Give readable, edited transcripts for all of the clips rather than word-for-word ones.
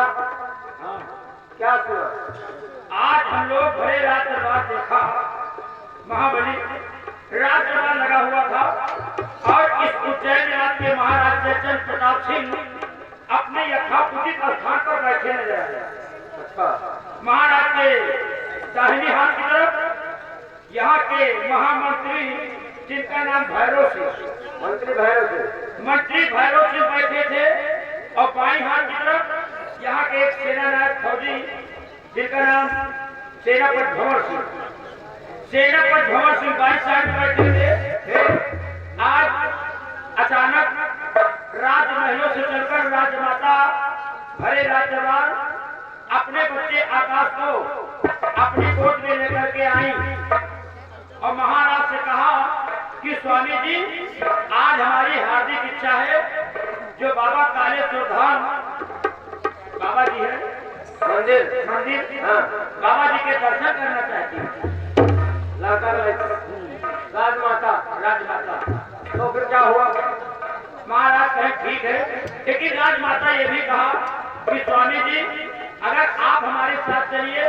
हाँ, क्या सुना? आज हम लोग भरे रात दरबार देखा, महाबली रात दरबार लगा हुआ था और इस उज्जैन रात के महाराज जयचंद प्रताप सिंह अपने यथाउचित स्थान पर बैठे नजर आए। अच्छा, महाराज के दाहिनी हाथ की तरफ यहाँ के महामंत्री जिनका नाम भैरव सिंह, मंत्री भैरव सिंह बैठे थे और बाई हाथ की तरफ यहाँ के एक सेनानायक फौजी जिनका नाम सेनापति भंवर सिंह बाई साइड बैठे थे। आज अचानक राजमहलों से चलकर राजमाता भरे राजदरबार अपने बच्चे आकाश को अपनी गोद में लेकर के आई और महाराज से कहा कि स्वामी जी, आज हमारी हार्दिक इच्छा है, जो बाबा कालेश्वर धाम बाबा जी है मंदिर हाँ। बाबा जी के दर्शन करना चाहती है। राजमाता तो फिर क्या हुआ? महाराज कहे ठीक है, लेकिन राजमाता ये भी कहा कि स्वामी जी, अगर आप हमारे साथ चलिए,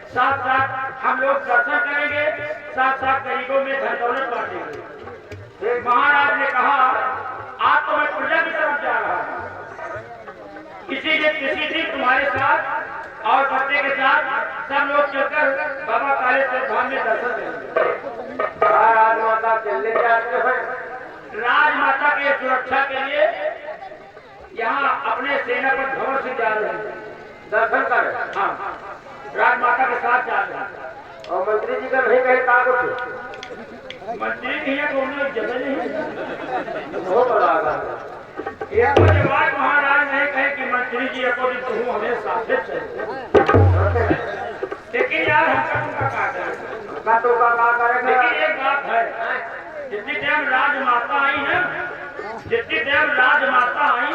साथ साथ हम लोग दर्शन करेंगे, साथ साथ गरीबों में धन दौलत बांटेंगे। महाराज ने कहा आज तो मैं प्रजा की तरफ जा रहा हूँ, किसी दिन तुम्हारे साथ और बच्चे के साथ सब लोग चलकर बाबा कालेश्वर धाम में दर्शन करेंगे। राजमाता चलने जाते हैं। राजमाता के सुरक्षा के लिए यहाँ अपने सेनापति भंवर सिंह जा रहे हैं दर्शन कर। हाँ, राजमाता के साथ जा रहे हैं। और मंत्री जी का नहीं कहे का कुछ? मंत्री भी है तो उन्हें जगह नहीं हो बड़ा एक बात महाराज नहीं कहे कि मंत्री जी को भी तुम हमें साथ चले, लेकिन यार हमका का करेगा। लेकिन एक बात है, जितनी टाइम राजमाता आई ना, जितनी टाइम राजमाता आई,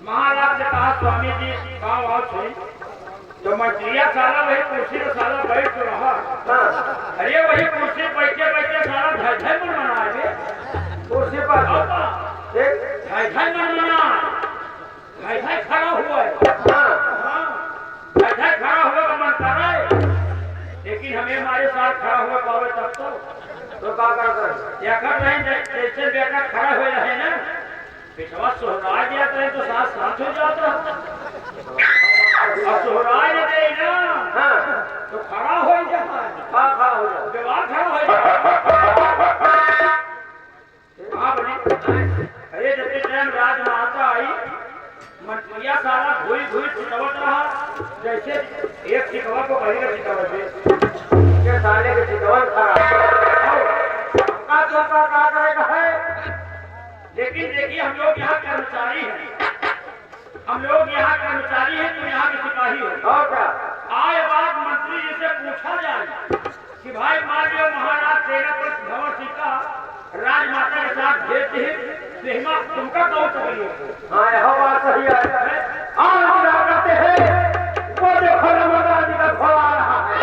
महाराज से कहा स्वामी जी गाँव आओ छोड़ी, तो मंत्रिया साला वही कुर्सी में साला बैठ तो रहा। अरे वही कुर्सी बैठे बैठे साला ढाई मन मना कुर्सी पर ढाई मन मना ढाई खड़ा हुआ है। ढाई खड़ा हुआ का मन कर रहा है, लेकिन हमें हमारे साथ खड़ा हुआ पावे तब तो क्या करते? या कर रहे जैसे बेटा खड़ा हुए रहे ना, पिछवा सोहरा दिया करें तो साथ साथ हो जाता, और सोहरा दे ना तो खड़ा हो जाए, जवाब खड़ा हो जाए। अरे जब टाइम राजमाता आई, मंत्रिया सारा घुई छिटवत रहा, जैसे एक छिटवा को कहीं का छिटवत साले के छिटवन का करेगा है। लेकिन देखिए, हम लोग यहाँ कर्मचारी हैं, हम लोग यहाँ कर्मचारी हैं, तो यहाँ के सिपाही हो। और क्या? आए बात मंत्री जी से पूछा जाए कि भाई मान लो महाराज सेनापति भंवर सिंह का राजमाता के साथ भेज दे, तुमका कौन तकलीफ? हाँ, यह बात सही है। आज क्या करते हैं, वो देखो महाराज जी का खोला आ रहा है।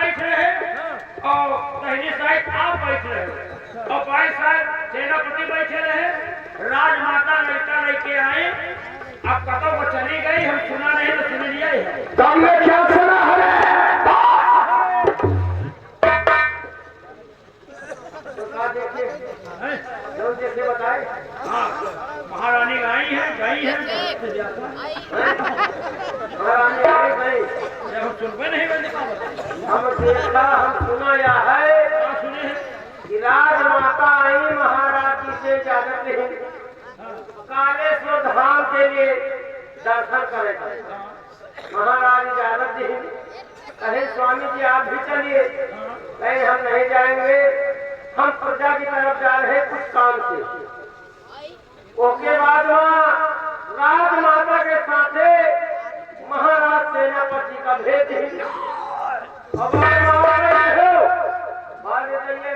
बैठ रहे और दाहिनी साइड आप बैठ रहे हो और बाई साइड सेनापति बैठे रहे। राजमाता लड़का लेके आए, अब कतो वो चली गई, हम सुना नहीं तो सुन लिया है। तुमने क्या सुना है? देखिए बताए। हाँ, महारानी गई है महारानी आई गई। हम सुनबे नहीं बंद हम देखा, हम सुना या है सुने हैं कि राजमाता आई महाराज जी से इजाजत नहीं, कालेश्वर धाम के लिए दर्शन करे। महाराज इजाजत दी, कहे स्वामी जी आप भी चलिए। कहे हम नहीं जाएंगे, हम प्रजा की तरफ जा रहे कुछ काम से। उसके बाद वहाँ राजमाता के साथे महाराज सेनापति का भेद ही। अब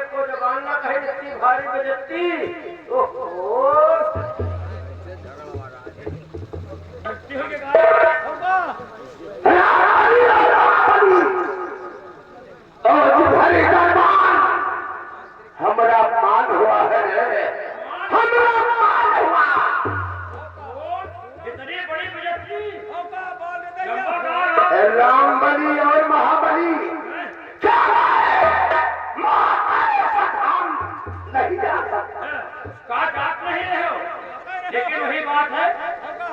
को जबान ना कहे जितनी भारी बेइज्जती। हमारा मान हुआ है, हमारा मान हुआ। इतनी बड़ी बेइज्जती राम बली और महाबली क्या नहीं जा सकता। काट नहीं रहे हो, लेकिन वही बात है,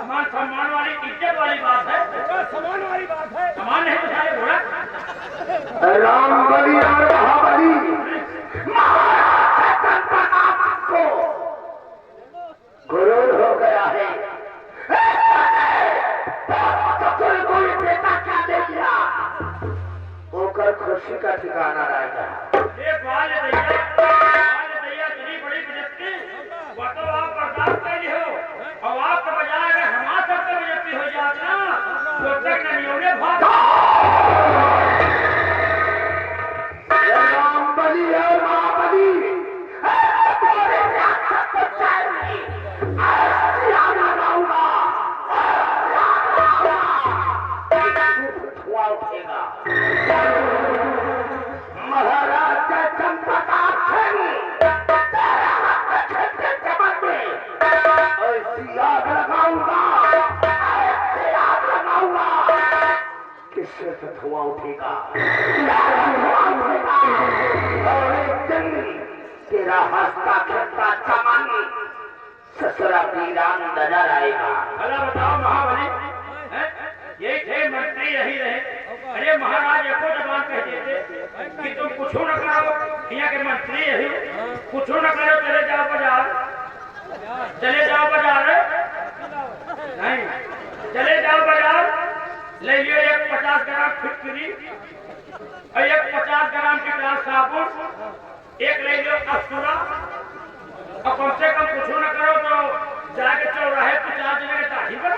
मान सम्मान वाली इज्जत वाली बात है, सम्मान वाली बात है। सम्मान नहीं तो सारे घोड़ा। राम बली और महाबली को गुरूर हो गया है। कोई बेटा क्या दे दिया, होकर खुशी का ठिकाना रहेगा। ये बाल दैया इतनी बड़ी बेइज्जती, वो तो आप बर्दाश्त कर ली हो, और आपके बजाय अगर हमारे सबसे बेइज्जती हो जाती ना, तो तक ननियों भाग। राम बली और महाबली महाराज का चंपका ऐसी आग लगाऊंगा, ऐसी आग लगाऊंगा, किससे से धुआं उठेगा, और एक दिन तेरा हंसता खेलता चमन ससुरा पीरान नजर आएगा। भला बताओ महाबली, ये थे मंत्री यही रहे, अरे महाराज एको जबान कह देते कि तुम कुछ न करो, यहाँ के मंत्री यही कुछ न करो, चले जाओ बाजार, चले जाओ बाजार, नहीं चले जाओ बाजार, ले लियो एक 50 ग्राम फिटकरी और एक 50 ग्राम कीटाणु साबुन, एक ले लियो अस्तूरा, और कम से कम कुछ न करो तो जाके चौराहे पे 4 जने के दाढ़ी पर।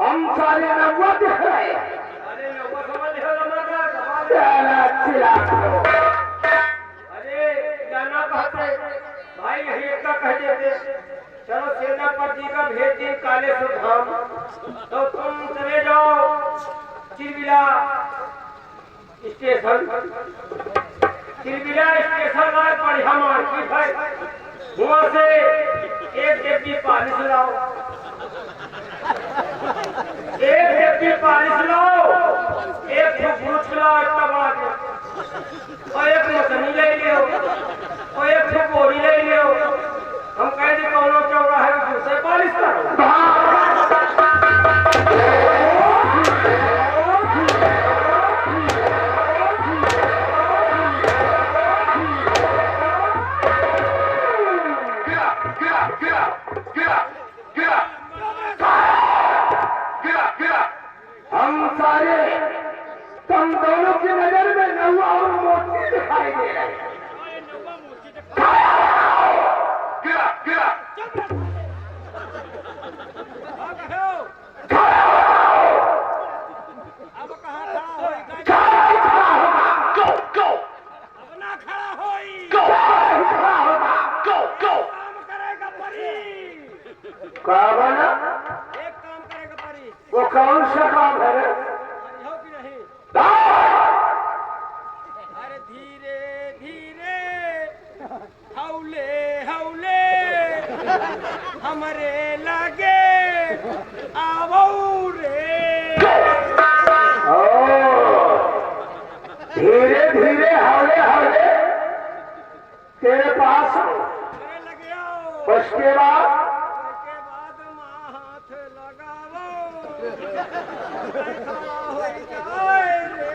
हम सारे नवा दिख रहे हैं। अरे जाना कहते भाई, यही एक का कह देते चलो सेनापति का भेज दिन कालेश्वर धाम, तो तुम चले जाओ चिरबिला स्टेशन। चिरबिला स्टेशन है बढ़िया मार्केट है, वहां से एक डिब्बी पालिश लाओ, एक डिब्बी पालिश लाओ, एक बुरुज लाओ इतना बड़ा के, और एक मछली ले लियो, और एक बोरी ले लियो। हम कह दी कौनो चौराहे में दूसरे पालिश करो। हम सारे तुम दोनों की नजर में नौवा और मोती दिखाई दे रहे हैं। का बना? एक काम करेगा परी। वो कौन सा काम है रे? अरे हो कि नहीं? अरे धीरे धीरे हौले हौले हमरे लागे आवो रे। धीरे धीरे हौले हौले तेरे पास लगे आओ। उसके बाद माँ हाथ लगावो खड़ा हो जाए रे।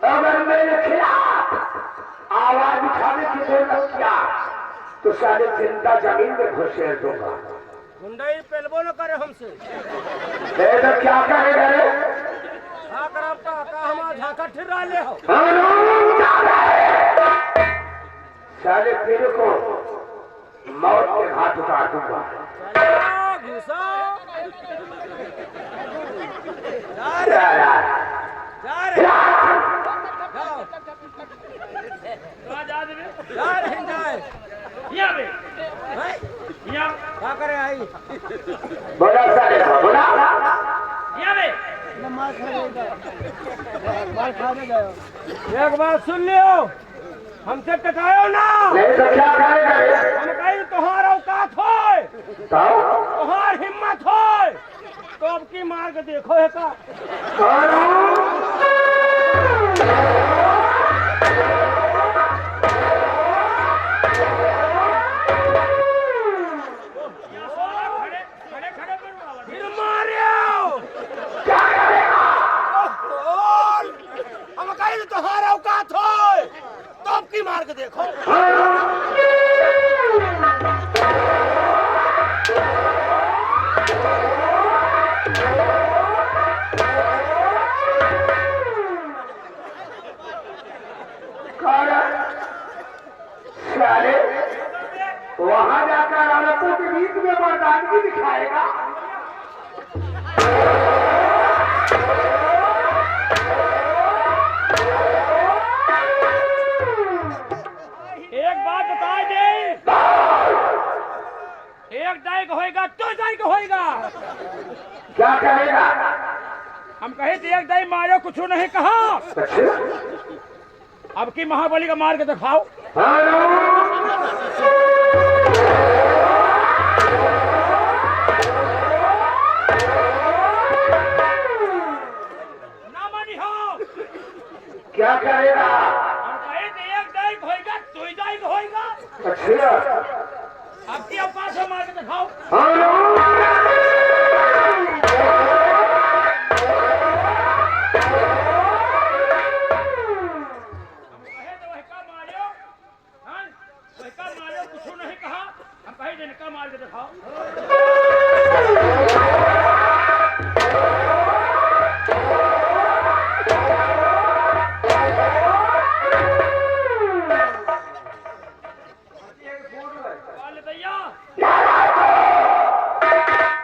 अगर मेरे खिलाफ आवाज उठाने की जरूरत क्या तो सारे जिंदा जमीन में घुसेड़ दूंगा। गुंडाई पेलबो न करे हमसे। तो क्या करेगा रे? हाँ करबता का हमारा झांका ठिर्रा ले हो। साले तेरे को मौत के हाथ उतार दूंगा। चलो घुसो। जा रे जा रे जाओ जा रे जा रे जाए यहाँ पे यहाँ क्या करे आई बोला साले को बोला यहाँ पे मार खाने गए। एक बात सुन लियो हमसे टकायो ना नहीं तो क्या करेगा रे? हम कहीं तुम्हारा औकात होए तुम्हार हिम्मत होए तो अब की मार के देखो है का। फिर मारियो हम कहीं तुम्हारा औकात होए तो अब की मार के देखो। साले वहां जाकर औरतों के बीच में मर्दानगी दिखाएगा। एक बात बता दे एक दाई का होएगा तो दाई का होएगा। क्या करेगा? हम कहे थे एक दाई मारो कुछ नहीं कहा। अब की महाबली का मार के दिखाओ। ना मानी हो क्या करेगा? हम कहे थे एक दाई का होएगा तो ही दाई का होएगा। अच्छा अब की औकात से मार के दिखाओ। कुछ नहीं कहा हम कहीं दिन का मार के दिखाओ।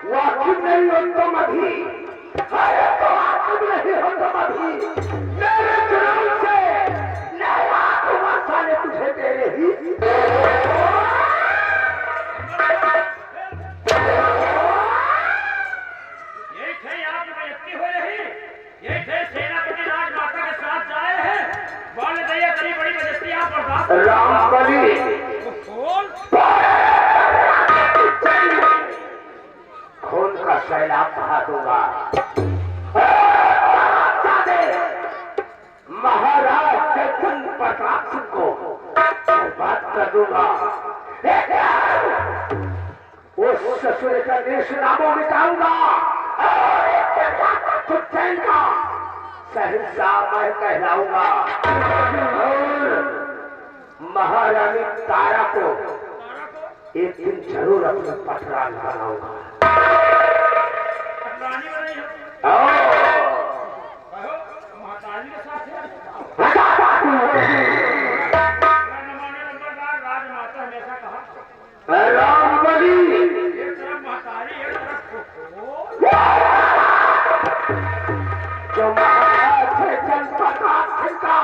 वाकिफ नहीं हो तुम अभी, अरे तो वाकिफ नहीं हो तुम अभी, मेरे जुनून से नया कुमार साले तुझे तेरे ही यही थे आप बेइज्जती हो रही, यही थे सेनापति राजमाता के साथ जाए हैं, बोल दैया तेरी बड़ी बेइज्जती आप बर्दाश्त रामबली खून का सैलाब बहा दूंगा। महाराज चंद्र प्रताप सिंह को बर्बाद कर दूंगा। उस ससुर का देश नामों मिटाऊंगा और चैन का शहंशाह मैं कहलाऊंगा। और महारानी तारा को एक दिन जरूर अपना पटरान बनाऊंगा। पटरानी में नहीं हो महाताजी के साथ राजमाता हमेशा कहा राम बली एक तरफ महातारी एक तरफ जो महाराज है जनपदा का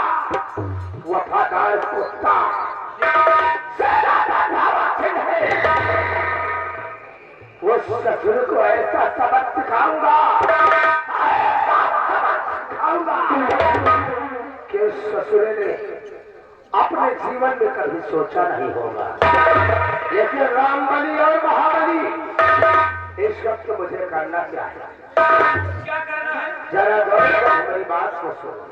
वफादार कुत्ता वो ससुर को ऐसा सबक सिखाऊंगा कि उस ससुर ने अपने जीवन में कभी सोचा नहीं होगा। लेकिन रामबली और महाबली इस वक्त मुझे करना क्या है? क्या करना है? जरा गौर से मेरी बात को सुनो।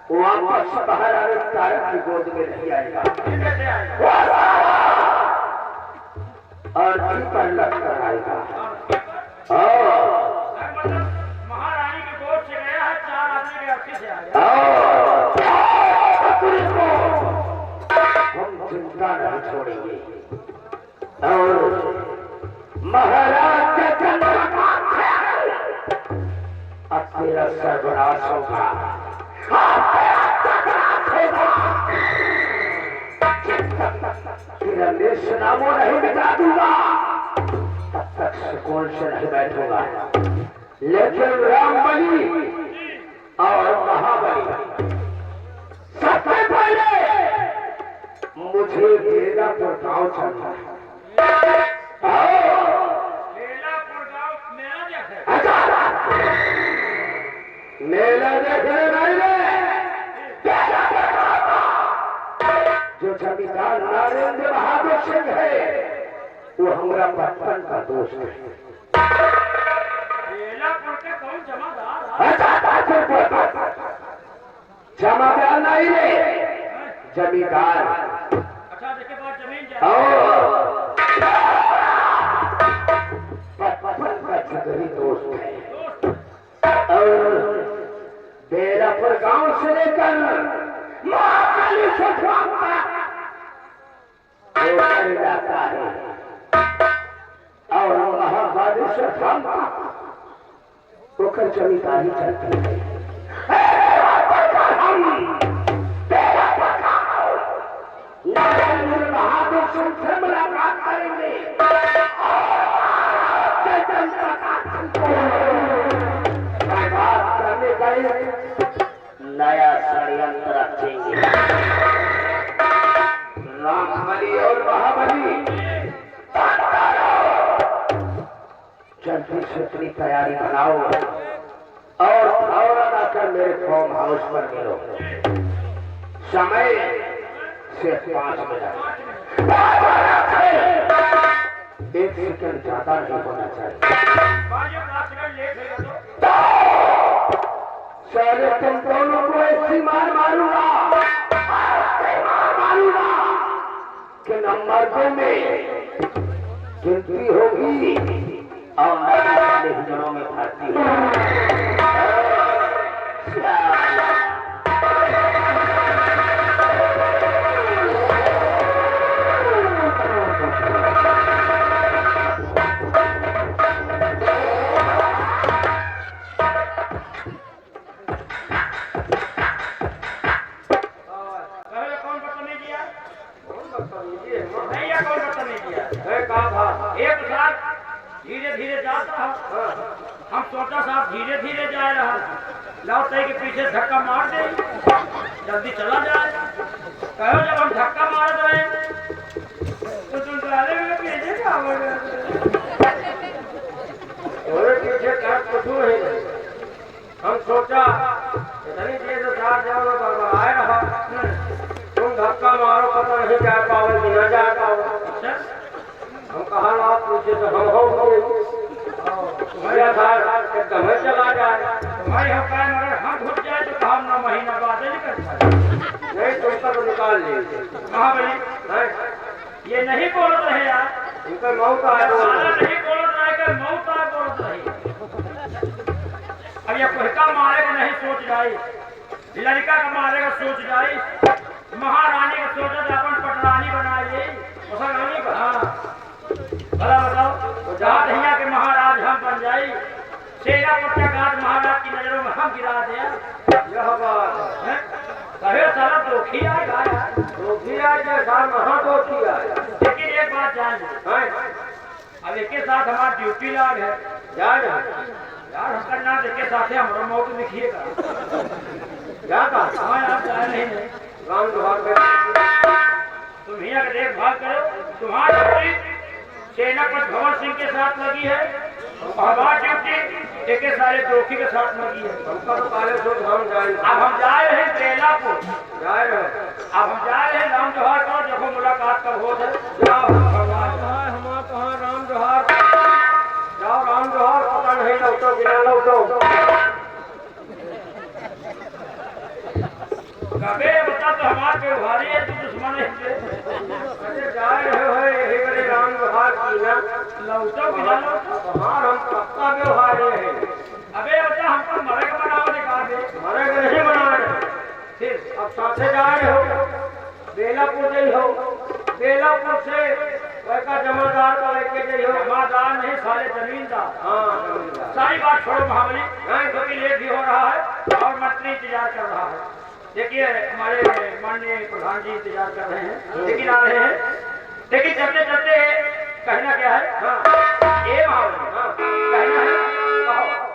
वापस बाहर आने तारा की गोद में नहीं आएगा और पर लग कर आएगा। महारानी की गोद से गया है, 4 आदमी के अर्थी से आया। हम चिंता नहीं छोड़ेंगे और महाराज के अब तेरा सर्वनाश होगा। तेरा निशानामो नहीं मिटा दूंगा तब तक सुकून से नहीं बैठूंगा। लेकिन रामबली और महाबली सबसे पहले मुझे बेलापुर गांव चलना है। बेलापुर गांव मेला देखे मेला देखने नहीं रे, जो जमींदार नरेंद्र बहादुर सिंह है वो हमारा बचपन का दोस्त है। बेलापुर के कौन जमादार? जमादार नहीं रे, जमींदार। अच्छा देखे बहुत जमीन जा बचपन का जिगरी दोस्त है। और बेलापुर गांव से लेकर महाकाली से जाता है और महाकाली से होकर जमींदारी चलती है। नरेंद्र बहादुर सिंह से मुलाकात करेंगे। बात करने का नया षड्यंत्र रखेंगे। रामबली और महाबली जल्दी से अपनी तैयारी बनाओ और फौरन आकर मेरे फार्म हाउस पर मिलो। समय सिर्फ 5 मिनट, 1 सेकंड ज्यादा नहीं होना चाहिए। सारे तुम दोनों को ऐसी मार मारूंगा कि नंबर 2 में गिनती होगी और हिजड़ों में भर्ती होगी। धीरे धीरे जाता हम सोचा साहब धीरे धीरे जा रहा लौटे के पीछे धक्का मार दे जल्दी चला जाए। कहो जब हम धक्का मार रहे तो तुम डाले में पीछे पीछे कुछ है। हम सोचा इतनी देर से 4 जगह आए रहा, तुम धक्का मारो पता नहीं जा पाओ कि न जा पाओ। हम कहा ना पूछे तो हम हो तुम्हें चला जाए भाई हम कहें मगर हम घुट जाए तो काम ना महीना बाद नहीं तुमका तो निकाल लेंगे। महाबली ये नहीं बोल रहे यार, उनका मौत आया नहीं बोल रहा है कि मौत आ बोल रही। अब ये कोहका मारेगा नहीं सोच जाए, लड़का का मारेगा सोच जाए, महारानी का सोचा तो अपन पटरानी बनाए रानी का। हाँ भला बताओ जात हिया के महाराज हम बन जाई, शेरा पट्टाघाट महाराज की नजरों में हम गिरा दे। यह बात है कहे सारा दोखी आएगा यार, दोखी आएगा साल महा दोखी आएगा। लेकिन एक बात जान ले, अब एक के साथ हमारा ड्यूटी लाग है यार हम करना देखे साथ हमारा मौत लिखिएगा। क्या कहा? हाँ आप जाए नहीं राम दुहार तुम हिया का देखभाल करो। तुम्हारी ड्यूटी सेनापति भवन सिंह के साथ लगी है, हमारी ड्यूटी एक सारे दोखी के साथ लगी है। हमका तो काले सो हम जाए। अब हम जा रहे हैं बेलापुर, जा रहे अब हम जा रहे हैं राम जोहार करो, देखो मुलाकात कब हो जाओ। हमारा कहाँ राम जोहार जाओ, राम जोहार पता नहीं लौटो बिना लौटो। कबे बता तो हमारे व्यवहारी है, तू दुश्मन है। अरे जा रहे हो यही बड़े राम जोहार की ना लौटो बिना लौटो। हाँ हम पक्का व्यवहार है। अबे बता हमको मरे का बनाओ निकाल दे। मरे का नहीं बनाना। फिर अब साथे जा रहे हो बेलापुर गई हो, बेलापुर से वैका जमादार का लेके गई हो। जमादार नहीं सारे जमींदार। हाँ जमींदार। सारी बात छोड़ो महाबली, क्योंकि लेट भी हो रहा है और मंत्री इंतजार कर रहा है। देखिए हमारे माननीय प्रधान जी इंतजार कर रहे हैं, लेकिन आ रहे हैं। लेकिन चलते चलते कहना क्या है? हाँ ए भाव हाँ कहना है, कहो